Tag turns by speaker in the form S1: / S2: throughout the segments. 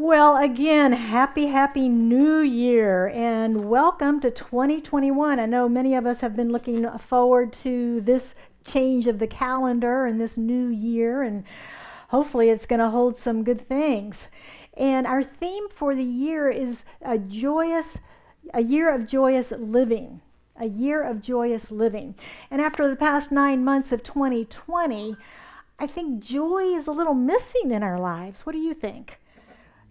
S1: Well, again, happy new year and welcome to 2021. I know many of us have been looking forward to this change of the calendar and this new year, and hopefully it's going to hold some good things. And our theme for the year is a year of joyous living. A year of joyous living. And after the past 9 months of 2020, I think joy is a little missing in our lives. What do you think?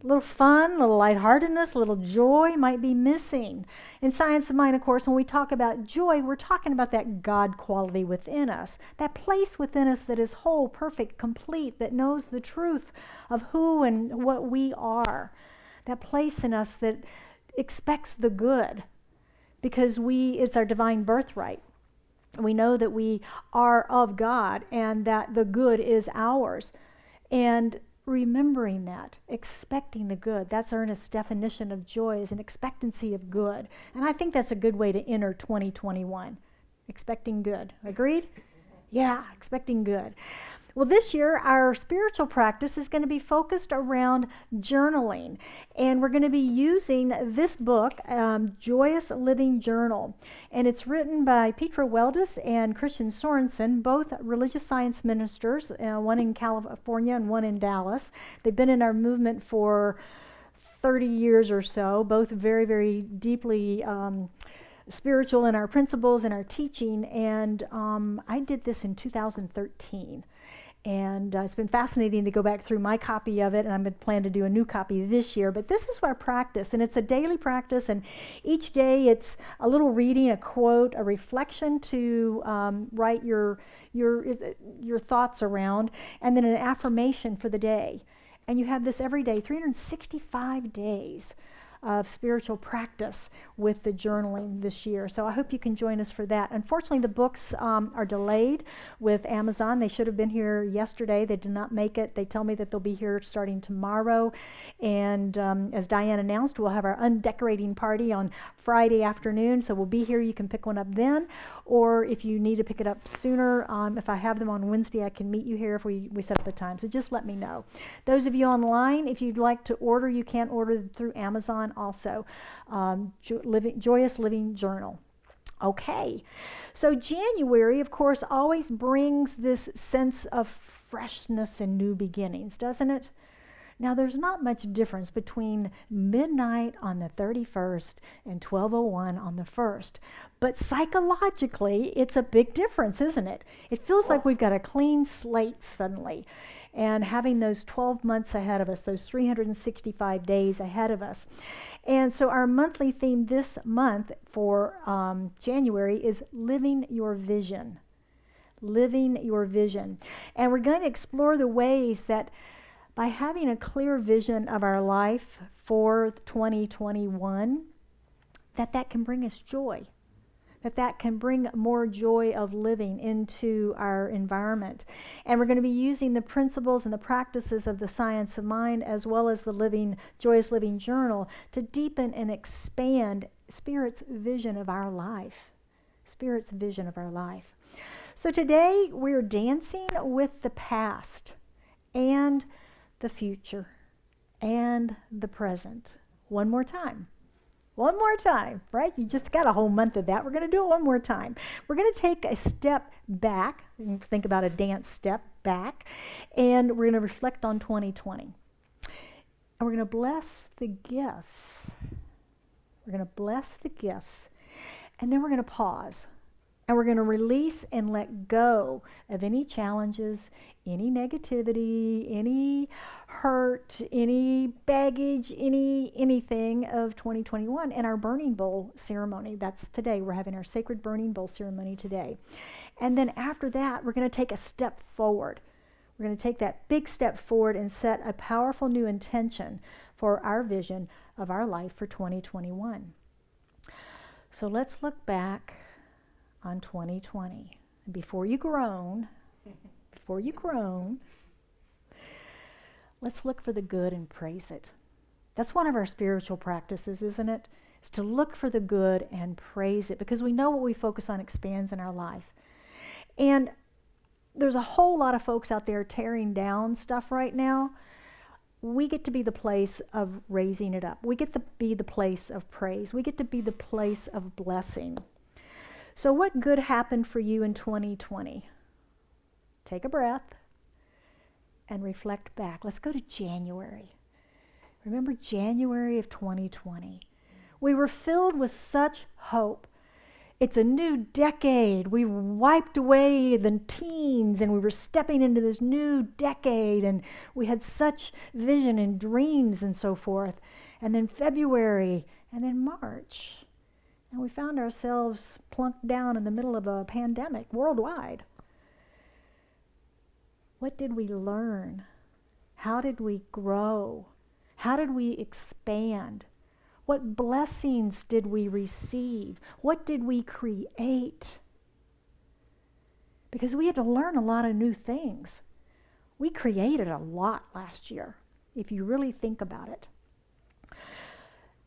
S1: A little fun, a little lightheartedness, a little joy might be missing. In Science of Mind, of course, when we talk about joy, we're talking about that God quality within us, that place within us that is whole, perfect, complete, that knows the truth of who and what we are. That place in us that expects the good because it's our divine birthright. We know that we are of God and that the good is ours. And remembering that, expecting the good, that's Ernest's definition of joy, is an expectancy of good. And I think that's a good way to enter 2021. Expecting good. Agreed? Yeah, expecting good. Well, this year, our spiritual practice is going to be focused around journaling. And we're going to be using this book, Joyous Living Journal. And it's written by Petra Weldes and Christian Sorensen, both religious science ministers, one in California and one in Dallas. They've been in our movement for 30 years or so, both very deeply spiritual in our principles and our teaching. And I did this in 2013. And it's been fascinating to go back through my copy of it, and I'm going to plan to do a new copy this year. But this is our practice, and it's a daily practice, and each day it's a little reading, a quote, a reflection to write your thoughts around, and then an affirmation for the day. And you have this every day, 365 days of spiritual practice with the journaling this year. So I hope you can join us for that. Unfortunately, the books are delayed with Amazon. They should have been here yesterday. They did not make it. They tell me that they'll be here starting tomorrow. And as Diane announced, we'll have our undecorating party on Friday afternoon. So we'll be here. You can pick one up then. Or if you need to pick it up sooner, if I have them on Wednesday, I can meet you here if we set up a time. So just let me know. Those of you online, if you'd like to order, you can order through Amazon also. Joyous Living Journal. Okay, so January, of course, always brings this sense of freshness and new beginnings, doesn't it? Now, there's not much difference between midnight on the 31st and 12:01 on the 1st. But psychologically, it's a big difference, isn't it? It feels like we've got a clean slate suddenly. And having those 12 months ahead of us, those 365 days ahead of us. And so our monthly theme this month for January is Living Your Vision. Living Your Vision. And we're going to explore the ways that by having a clear vision of our life for 2021, that can bring us joy. That can bring more joy of living into our environment. And we're going to be using the principles and the practices of the Science of Mind as well as the Joyous Living Journal to deepen and expand Spirit's vision of our life. Spirit's vision of our life. So today we're dancing with the past and the future and the present. One more time, right? You just got a whole month of that. We're going to do it one more time. We're going to take a step back, and think about a dance step back, and we're going to reflect on 2020. And we're going to bless the gifts. We're going to bless the gifts, and then we're going to pause. And we're going to release and let go of any challenges, any negativity, any hurt, any baggage, anything of 2021 and our burning bowl ceremony. That's today. We're having our sacred burning bowl ceremony today. And then after that, we're going to take a step forward. We're going to take that big step forward and set a powerful new intention for our vision of our life for 2021. So let's look back on 2020. Before you groan, let's look for the good and praise it. That's one of our spiritual practices, isn't it? It's to look for the good and praise it, because we know what we focus on expands in our life. And there's a whole lot of folks out there tearing down stuff right now. we get to be the place of raising it up. We get to be the place of praise. We get to be the place of blessing. So what good happened for you in 2020? Take a breath and reflect back. Let's go to January. Remember January of 2020. We were filled with such hope. It's a new decade. We wiped away the teens and we were stepping into this new decade, and we had such vision and dreams and so forth. And then February and then March. And we found ourselves plunked down in the middle of a pandemic worldwide. What did we learn? How did we grow? How did we expand? What blessings did we receive? What did we create? Because we had to learn a lot of new things. We created a lot last year, if you really think about it.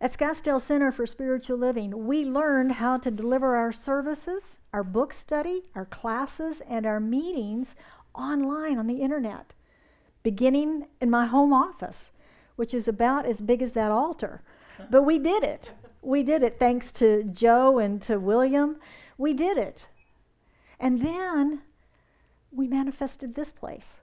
S1: At Scottsdale Center for Spiritual Living, we learned how to deliver our services, our book study, our classes, and our meetings online on the internet, beginning in my home office, which is about as big as that altar. But we did it. We did it thanks to Joe and to William. We did it. And then we manifested this place,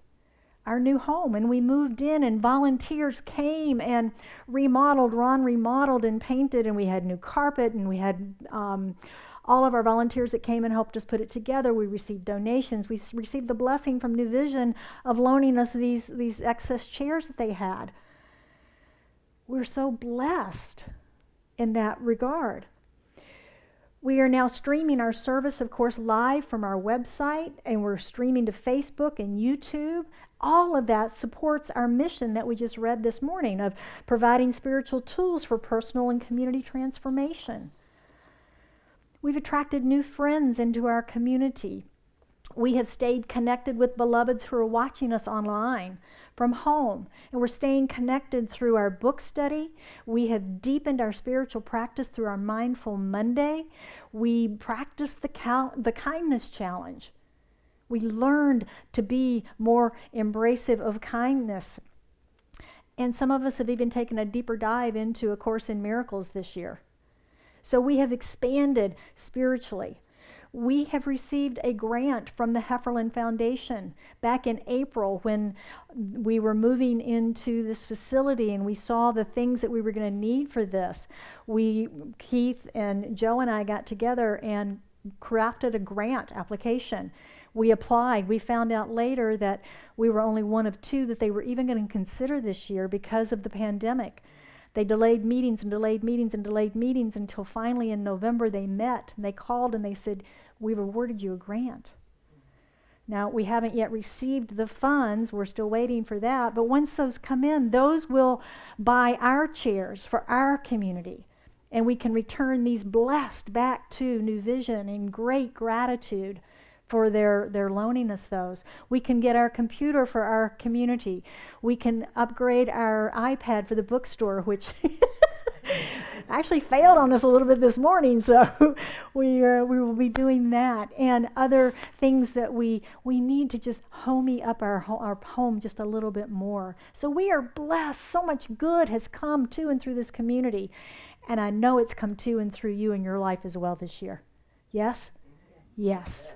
S1: our new home, and we moved in, and volunteers came and remodeled. Ron remodeled and painted, and we had new carpet, and we had all of our volunteers that came and helped us put it together. We received donations. We received the blessing from New Vision of loaning us these excess chairs that they had. We're so blessed in that regard. We are now streaming our service, of course, live from our website, and we're streaming to Facebook and YouTube. All of that supports our mission that we just read this morning of providing spiritual tools for personal and community transformation. We've attracted new friends into our community. We have stayed connected with beloveds who are watching us online from home, and we're staying connected through our book study. We have deepened our spiritual practice through our Mindful Monday. We practiced the kindness challenge. We learned to be more embracive of kindness. And some of us have even taken a deeper dive into A Course in Miracles this year. So we have expanded spiritually. We have received a grant from the Hefferland Foundation back in April when we were moving into this facility and we saw the things that we were going to need for this. Keith and Joe and I got together and crafted a grant application. We applied. We found out later that we were only one of two that they were even going to consider this year because of the pandemic. They delayed meetings and delayed meetings and delayed meetings until finally in November they met and they called and they said, "We've awarded you a grant." Now, we haven't yet received the funds. We're still waiting for that. But once those come in, those will buy our chairs for our community. And we can return these blessed back to New Vision in great gratitude for their loaning us those. We can get our computer for our community. We can upgrade our iPad for the bookstore, which actually failed on us a little bit this morning, so we will be doing that. And other things that we need to just homey up our home just a little bit more. So we are blessed. So much good has come to and through this community. And I know it's come to and through you in your life as well this year. Yes? Yes.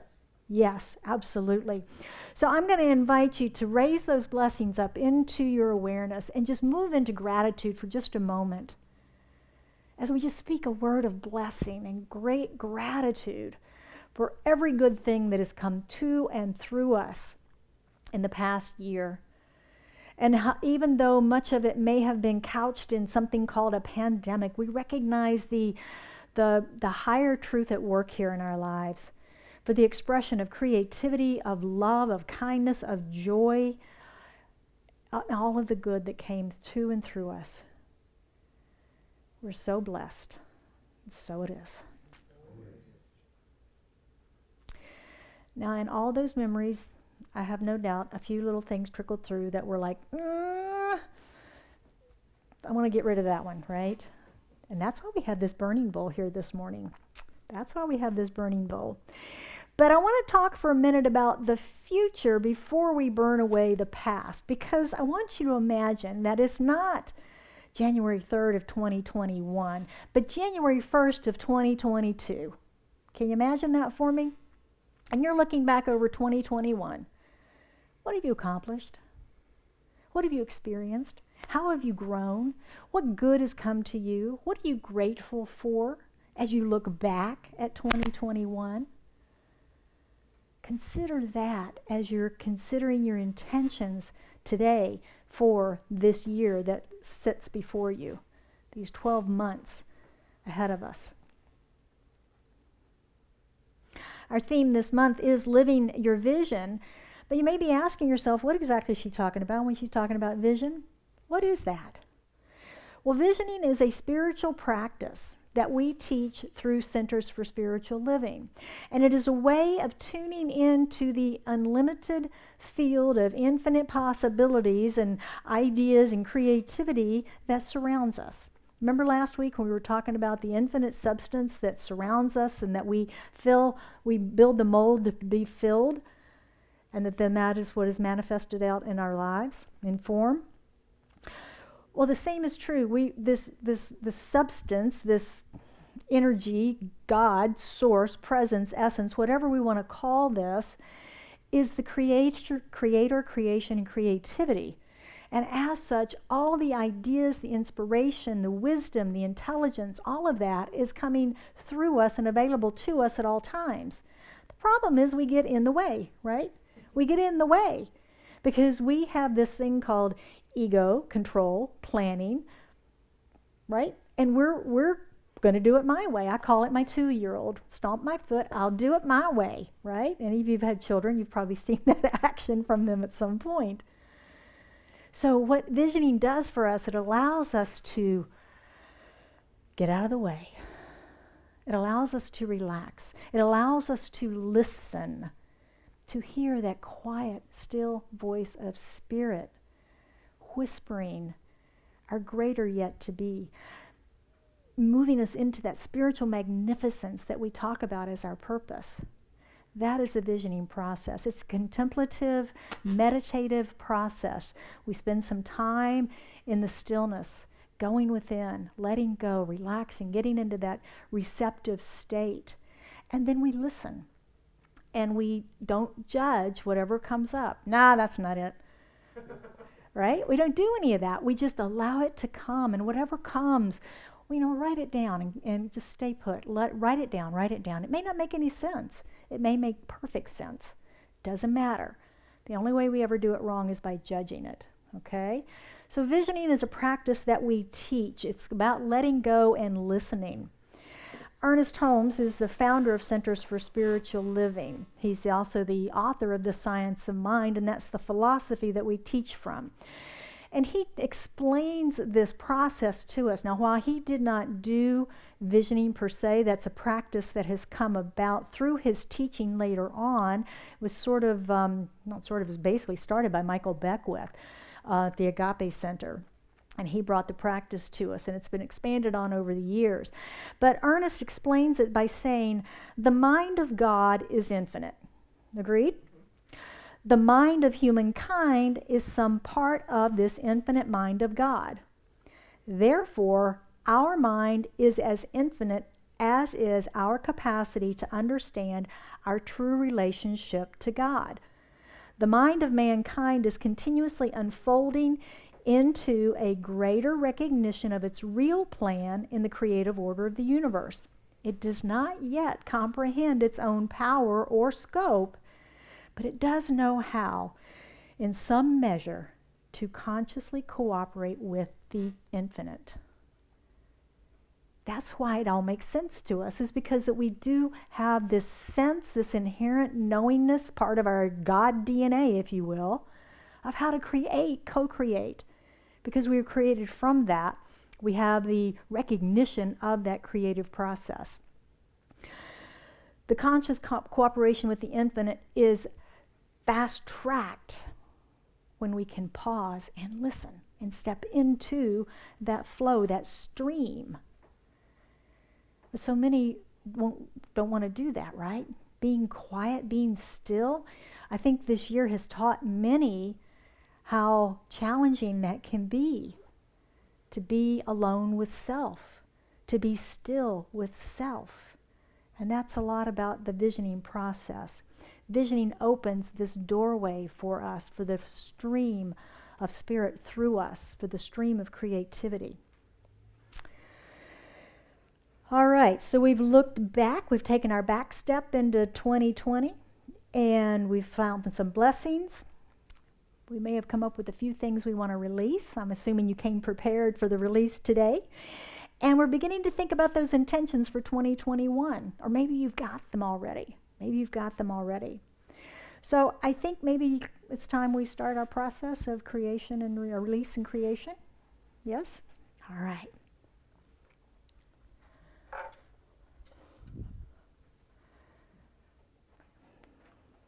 S1: Yes, absolutely. So I'm going to invite you to raise those blessings up into your awareness and just move into gratitude for just a moment as we just speak a word of blessing and great gratitude for every good thing that has come to and through us in the past year. And even though much of it may have been couched in something called a pandemic, we recognize the higher truth at work here in our lives, for the expression of creativity, of love, of kindness, of joy, all of the good that came to and through us. We're so blessed. So it is. Now, in all those memories, I have no doubt a few little things trickled through that were like, I want to get rid of that one, right? And that's why we had this burning bowl here this morning. That's why we have this burning bowl. But I want to talk for a minute about the future before we burn away the past, because I want you to imagine that it's not January 3rd of 2021, but January 1st of 2022. Can you imagine that for me? And you're looking back over 2021. What have you accomplished? What have you experienced? How have you grown? What good has come to you? What are you grateful for as you look back at 2021? Consider that as you're considering your intentions today for this year that sits before you, these 12 months ahead of us. Our theme this month is Living Your Vision, but you may be asking yourself, what exactly is she talking about when she's talking about vision? What is that? Well, visioning is a spiritual practice that we teach through Centers for Spiritual Living. And it is a way of tuning into the unlimited field of infinite possibilities and ideas and creativity that surrounds us. Remember last week when we were talking about the infinite substance that surrounds us and that we build the mold to be filled, and then that is what is manifested out in our lives in form? Well, the same is true. This substance, this energy, God, source, presence, essence, whatever we want to call this, is the creator, creation, and creativity. And as such, all the ideas, the inspiration, the wisdom, the intelligence, all of that is coming through us and available to us at all times. The problem is we get in the way, right? We get in the way because we have this thing called ego, control, planning, right? And we're going to do it my way. I call it my 2-year-old. Stomp my foot, I'll do it my way, right? Any of you have had children, you've probably seen that action from them at some point. So what visioning does for us, it allows us to get out of the way. It allows us to relax. It allows us to listen, to hear that quiet, still voice of spirit whispering our greater yet to be, moving us into that spiritual magnificence that we talk about as our purpose. That is a visioning process. It's a contemplative, meditative process. We spend some time in the stillness, going within, letting go, relaxing, getting into that receptive state. And then we listen. And we don't judge whatever comes up. Nah, that's not it. Right? We don't do any of that. We just allow it to come. And whatever comes, write it down and just stay put. Write it down. It may not make any sense. It may make perfect sense. Doesn't matter. The only way we ever do it wrong is by judging it. Okay? So visioning is a practice that we teach. It's about letting go and listening. Ernest Holmes is the founder of Centers for Spiritual Living. He's also the author of The Science of Mind, and that's the philosophy that we teach from. And he explains this process to us. Now, while he did not do visioning per se, that's a practice that has come about through his teaching later on. It was it was basically started by Michael Beckwith at the Agape Center. And he brought the practice to us, and it's been expanded on over the years. But Ernest explains it by saying, the mind of God is infinite. Agreed? The mind of humankind is some part of this infinite mind of God. Therefore, our mind is as infinite as is our capacity to understand our true relationship to God. The mind of mankind is continuously unfolding into a greater recognition of its real plan in the creative order of the universe. It does not yet comprehend its own power or scope, but it does know how, in some measure, to consciously cooperate with the infinite. That's why it all makes sense to us, is because that we do have this sense, this inherent knowingness, part of our God DNA, if you will, of how to create, co-create. Because we were created from that, we have the recognition of that creative process. The conscious cooperation with the infinite is fast-tracked when we can pause and listen and step into that flow, that stream. But so many don't want to do that, right? being quiet, being still. I think this year has taught many how challenging that can be, to be alone with self, to be still with self. And that's a lot about the visioning process. Visioning opens this doorway for us, for the stream of spirit through us, for the stream of creativity. All right, so we've looked back, we've taken our back step into 2020, and we've found some blessings. We may have come up with a few things we want to release. I'm assuming you came prepared for the release today. And we're beginning to think about those intentions for 2021. Or maybe you've got them already. So I think maybe it's time we start our process of creation and release and creation. Yes? All right.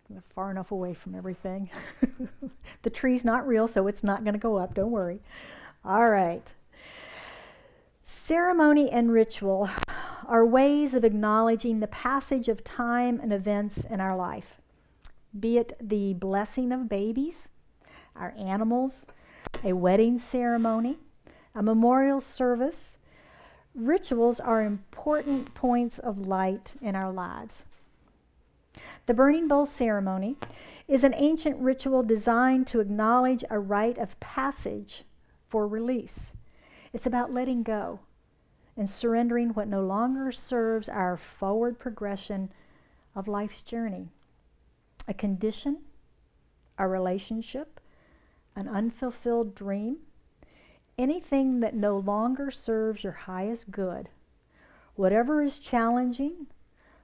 S1: We're far enough away from everything. The tree's not real, so it's not going to go up. Don't worry. All right. Ceremony and ritual are ways of acknowledging the passage of time and events in our life, be it the blessing of babies, our animals, a wedding ceremony, a memorial service. Rituals are important points of light in our lives. The burning bowl ceremony is an ancient ritual designed to acknowledge a rite of passage for release. It's about letting go and surrendering what no longer serves our forward progression of life's journey. A condition, a relationship, an unfulfilled dream, anything that no longer serves your highest good. Whatever is challenging,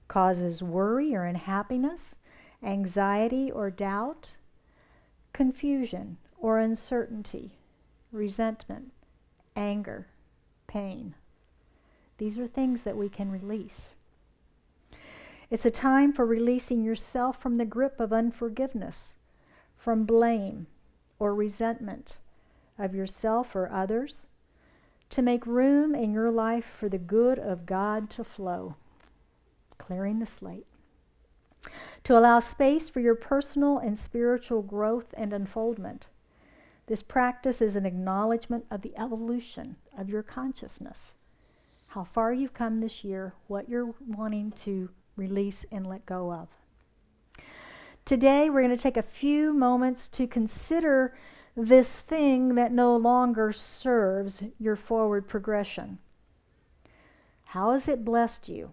S1: causes worry or unhappiness, anxiety or doubt, confusion or uncertainty, resentment, anger, pain. These are things that we can release. It's a time for releasing yourself from the grip of unforgiveness, from blame or resentment of yourself or others, to make room in your life for the good of God to flow, clearing the slate. To allow space for your personal and spiritual growth and unfoldment. This practice is an acknowledgement of the evolution of your consciousness, how far you've come this year, what you're wanting to release and let go of. Today, we're going to take a few moments to consider this thing that no longer serves your forward progression. How has it blessed you?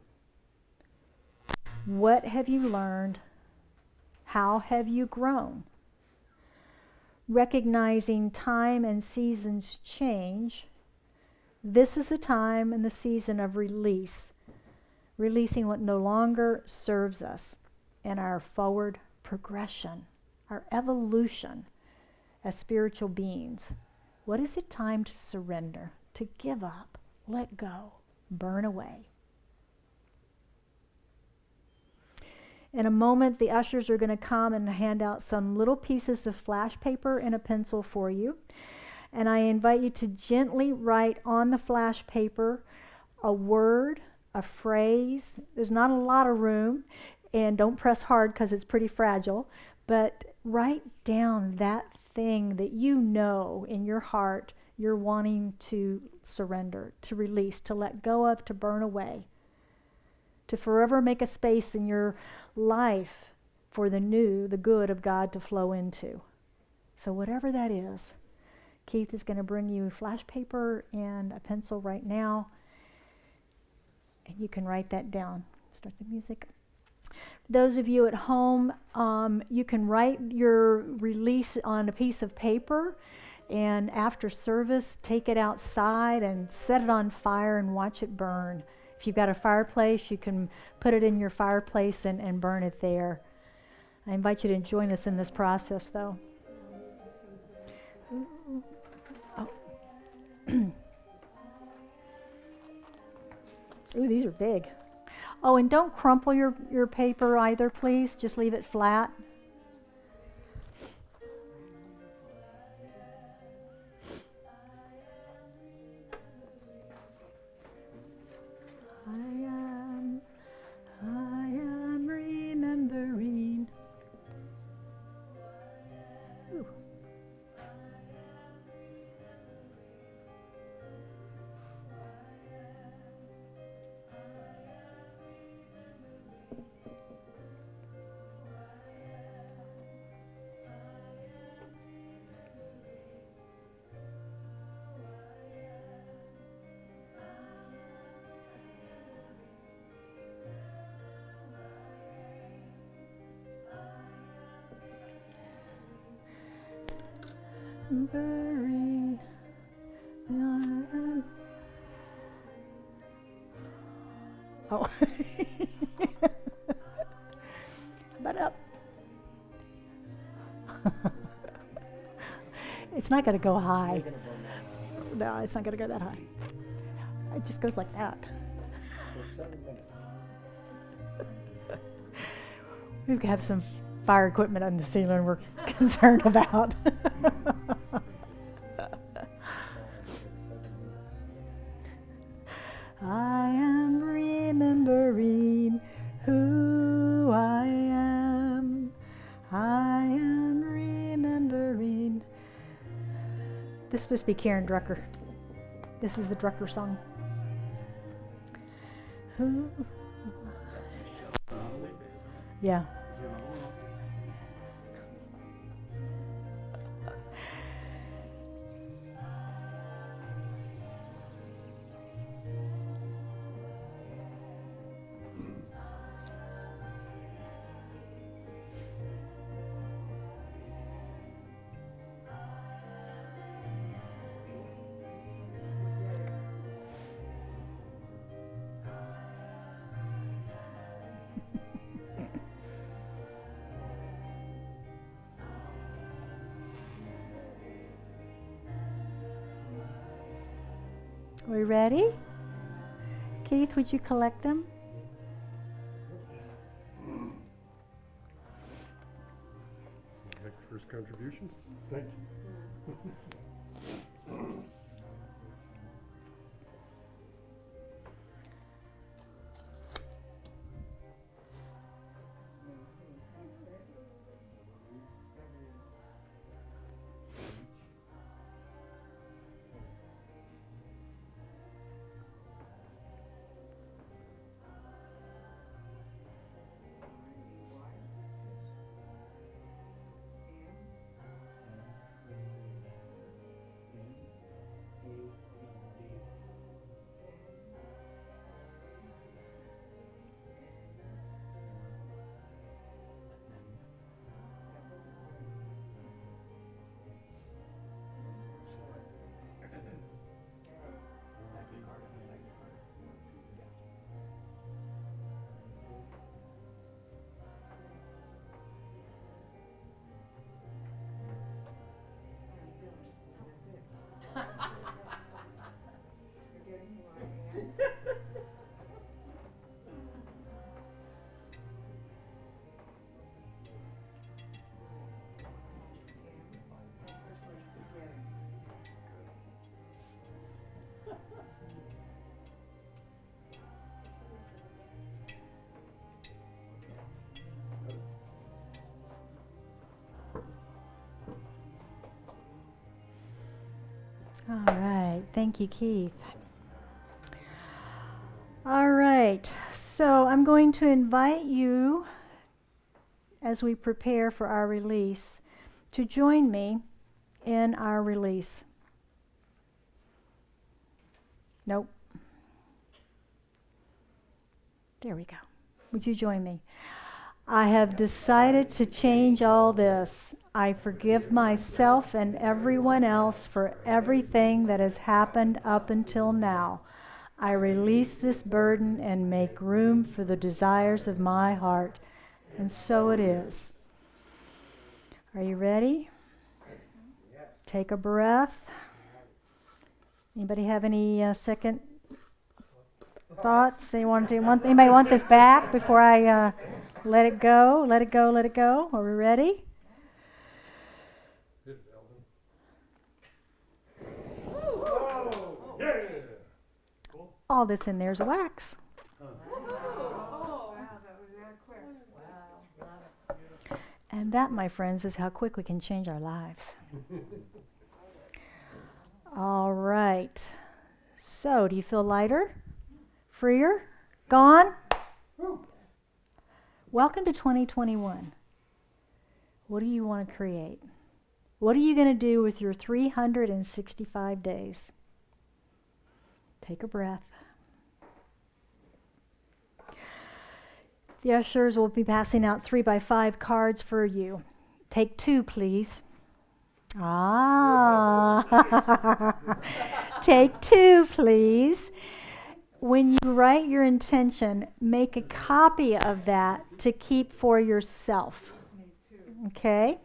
S1: What have you learned? How have you grown? Recognizing time and seasons change, this is the time and the season of release, releasing what no longer serves us in our forward progression, our evolution as spiritual beings. What is it time to surrender, to give up, let go, burn away? In a moment, the ushers are going to come and hand out some little pieces of flash paper and a pencil for you. And I invite you to gently write on the flash paper a word, a phrase. There's not a lot of room, and don't press hard because it's pretty fragile, but write down that thing that you know in your heart you're wanting to surrender, to release, to let go of, to burn away, to forever make a space in your life for the new, the good of God to flow into. So whatever that is, Keith is going to bring you flash paper and a pencil right now, and you can write that down. Start the music. For those of you at home, you can write your release on a piece of paper, and after service, take it outside and set it on fire and watch it burn. If you've got a fireplace, you can put it in your fireplace and burn it there. I invite you to join us in this process, though. Oh. Ooh, these are big. Oh, and don't crumple your paper either, please. Just leave it flat. I am remembered. remembering. Oh. But up. It's not going to go high. No, it's not going to go that high. It just goes like that.
S2: For 7 minutes.
S1: We have some fire equipment on the ceiling we're concerned about. I am remembering who I am. I am remembering. This is supposed to be Karen Drucker. This is the Drucker song. Who? Yeah. We ready? Keith, would you collect them?
S3: Make the first contribution. Thank you.
S1: All right. Thank you, Keith. All right. So I'm going to invite you, as we prepare for our release, to join me in our release. Nope. There we go. Would you join me? I have decided to change all this. I forgive myself and everyone else for everything that has happened up until now. I release this burden and make room for the desires of my heart. And so it is. Are you ready?
S2: Yes.
S1: Take a breath. Anybody have any second thoughts? Anybody want this back before I let it go? Let it go, let it go. Are we ready?
S3: Hit it, Alvin. Whoa! Yeah! Cool.
S1: All that's in there is wax. And that, my friends, is how quick we can change our lives. All right. So, do you feel lighter? Freer? Gone? Welcome to 2021. What do you want to create? What are you going to do with your 365 days? Take a breath. The ushers will be passing out 3x5 cards for you. Take 2, please. Ah. Take two, please. When you write your intention, make a copy of that to keep for yourself. Okay?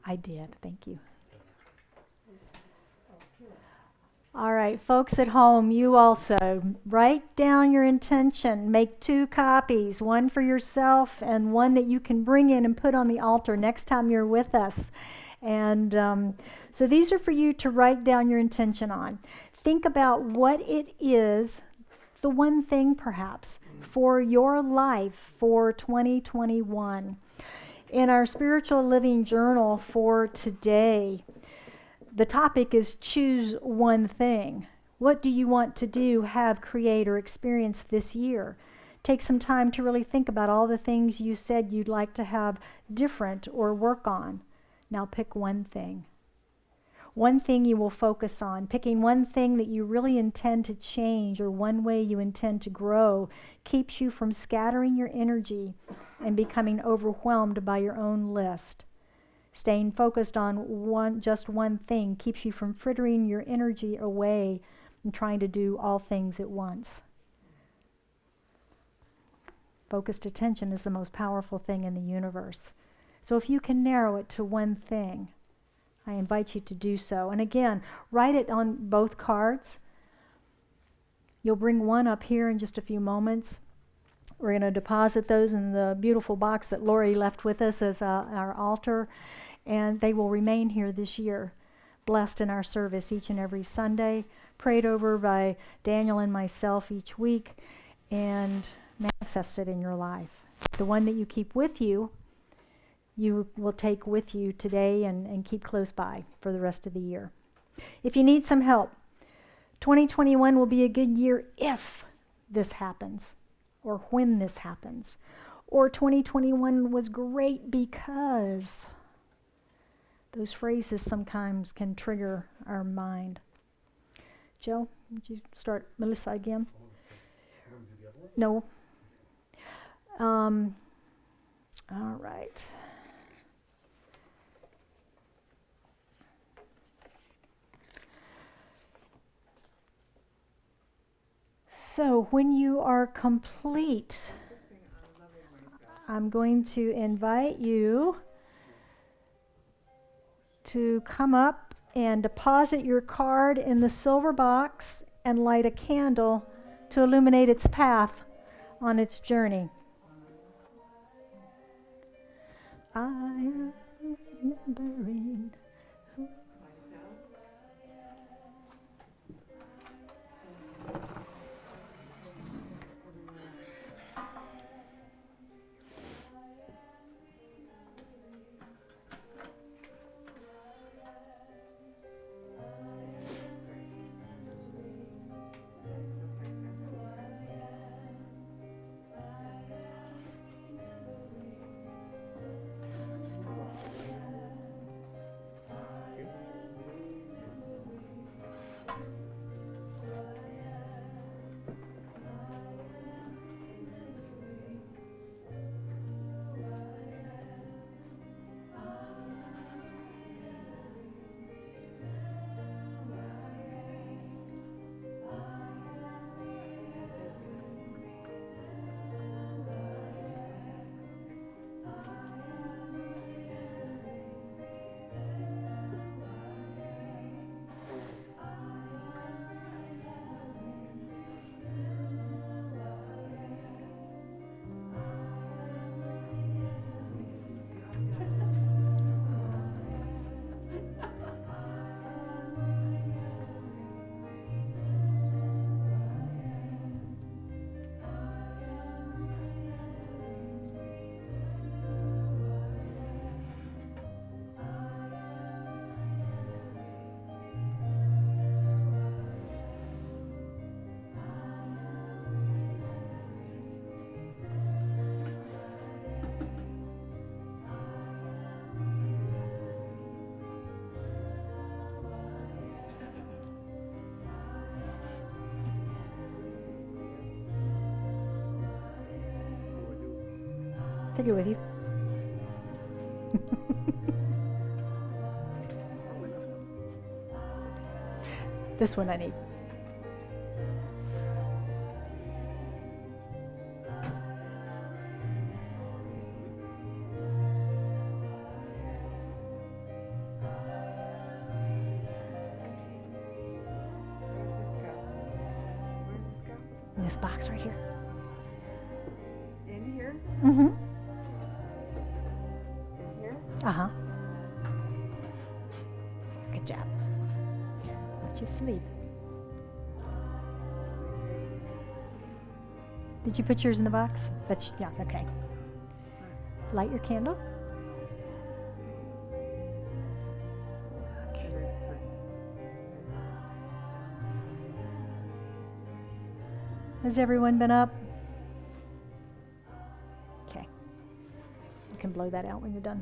S1: I did. Thank you. All right, folks at home, you also write down your intention. Make two copies, one for yourself and one that you can bring in and put on the altar next time you're with us. And so these are for you to write down your intention on. Think about what it is, the one thing perhaps, for your life for 2021. In our spiritual living journal for today, the topic is choose one thing. What do you want to do, have, create, or experience this year? Take some time to really think about all the things you said you'd like to have different or work on. Now pick one thing. One thing you will focus on. Picking one thing that you really intend to change or one way you intend to grow keeps you from scattering your energy and becoming overwhelmed by your own list. Staying focused on just one thing keeps you from frittering your energy away and trying to do all things at once. Focused attention is the most powerful thing in the universe. So if you can narrow it to one thing, I invite you to do so. And again, write it on both cards. You'll bring one up here in just a few moments. We're going to deposit those in the beautiful box that Lori left with us as our altar, and they will remain here this year, blessed in our service each and every Sunday, prayed over by Daniel and myself each week, and manifested in your life. The one that you keep with you, you will take with you today and keep close by for the rest of the year. If you need some help, 2021 will be a good year if this happens, or when this happens. Or 2021 was great because. Those phrases sometimes can trigger our mind. Joe, would you start Melissa again? No. All right. So when you are complete, I'm going to invite you to come up and deposit your card in the silver box and light a candle to illuminate its path on its journey. I am remembering. Take it with you. This one I need. In this box right here.
S4: In here?
S1: Mm-hmm.
S4: In here?
S1: Uh-huh. Good job. Let you sleep. Did you put yours in the box? Yeah, okay. Light your candle. Okay. Has everyone been up? Okay. You can blow that out when you're done.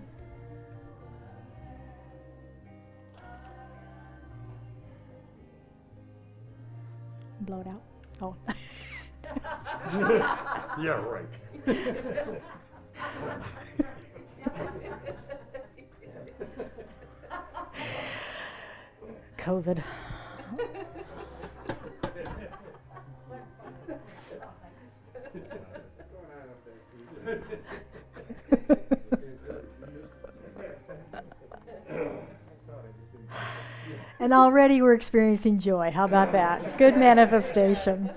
S1: Blow it out. Oh.
S3: Yeah, right.
S1: COVID. And already we're experiencing joy. How about that? Good manifestation.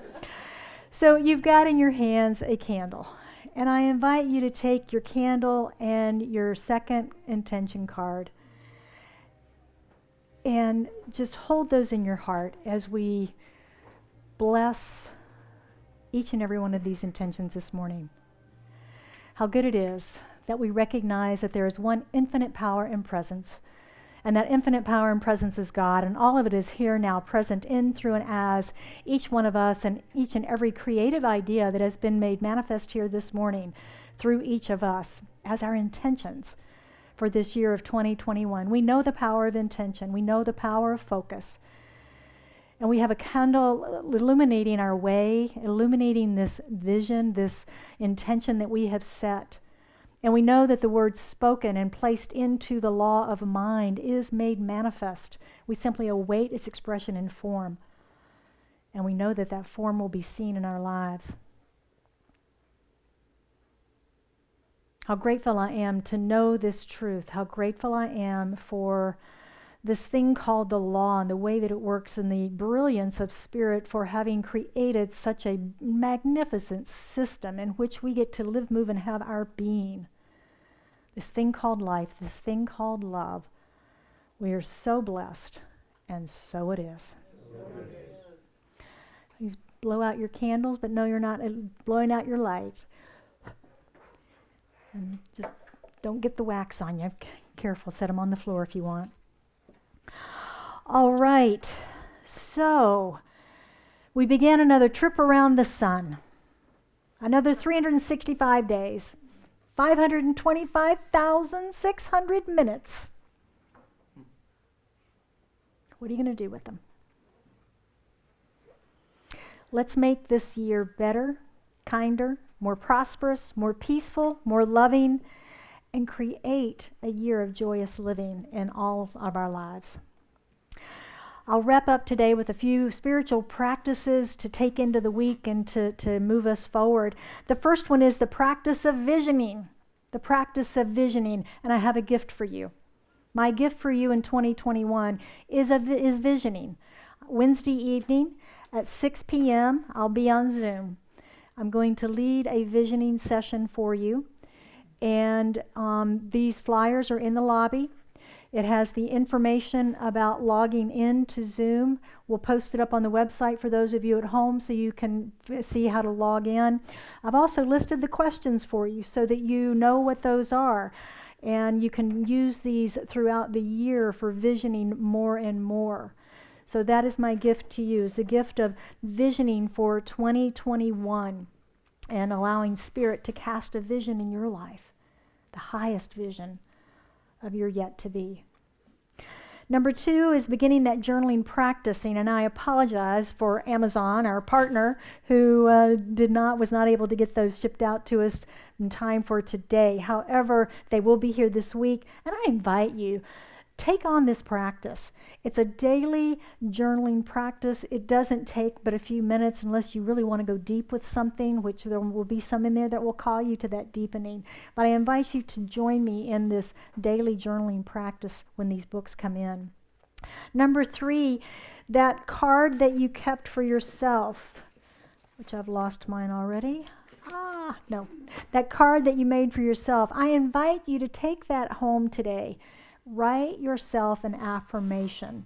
S1: So you've got in your hands a candle. And I invite you to take your candle and your second intention card and just hold those in your heart as we bless each and every one of these intentions this morning. How good it is that we recognize that there is one infinite power and presence, and that infinite power and presence is God, and all of it is here now, present in, through, and as each one of us, and each and every creative idea that has been made manifest here this morning through each of us as our intentions for this year of 2021. We know the power of intention. We know the power of focus. And we have a candle illuminating our way, illuminating this vision, this intention that we have set. And we know that the word spoken and placed into the law of mind is made manifest. We simply await its expression in form. And we know that that form will be seen in our lives. How grateful I am to know this truth. How grateful I am for this thing called the law and the way that it works and the brilliance of Spirit for having created such a magnificent system in which we get to live, move, and have our being. This thing called life, this thing called love. We are so blessed, and so it is. Please blow out your candles, but no, you're not blowing out your light. And just don't get the wax on you. Careful, set them on the floor if you want. All right, so we began another trip around the sun. Another 365 days, 525,600 minutes. What are you going to do with them? Let's make this year better, kinder, more prosperous, more peaceful, more loving, and create a year of joyous living in all of our lives. I'll wrap up today with a few spiritual practices to take into the week and to move us forward. The first one is the practice of visioning. The practice of visioning, and I have a gift for you. My gift for you in 2021 is visioning. Wednesday evening at 6 p.m., I'll be on Zoom. I'm going to lead a visioning session for you. And these flyers are in the lobby. It has the information about logging in to Zoom. We'll post it up on the website for those of you at home so you can see how to log in. I've also listed the questions for you so that you know what those are. And you can use these throughout the year for visioning more and more. So that is my gift to you, is the gift of visioning for 2021 and allowing Spirit to cast a vision in your life, the highest vision of your yet to be. Number 2 is beginning that journaling practicing, and I apologize for Amazon, our partner, who was not able to get those shipped out to us in time for today. However, they will be here this week, and I invite you, take on this practice. It's a daily journaling practice. It doesn't take but a few minutes unless you really want to go deep with something, which there will be some in there that will call you to that deepening. But I invite you to join me in this daily journaling practice when these books come in. Number 3, that card that you kept for yourself, which I've lost mine already. No. That card that you made for yourself, I invite you to take that home today. Write yourself an affirmation,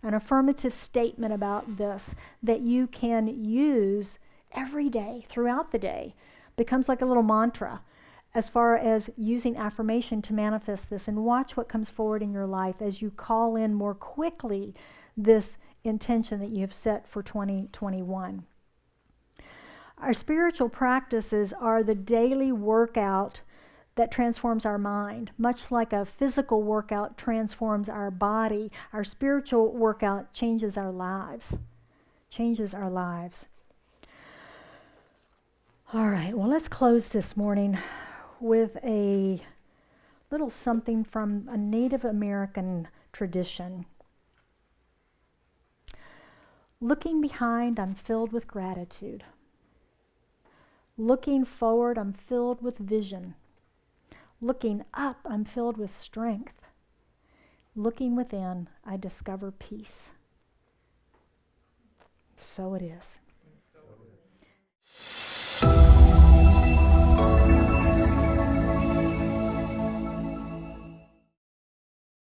S1: an affirmative statement about this that you can use every day, throughout the day. Becomes like a little mantra as far as using affirmation to manifest this, and watch what comes forward in your life as you call in more quickly this intention that you have set for 2021. Our spiritual practices are the daily workout that transforms our mind. Much like a physical workout transforms our body, our spiritual workout changes our lives. Changes our lives. All right, well, let's close this morning with a little something from a Native American tradition. Looking behind, I'm filled with gratitude. Looking forward, I'm filled with vision. Looking up, I'm filled with strength. Looking within, I discover peace. So it is.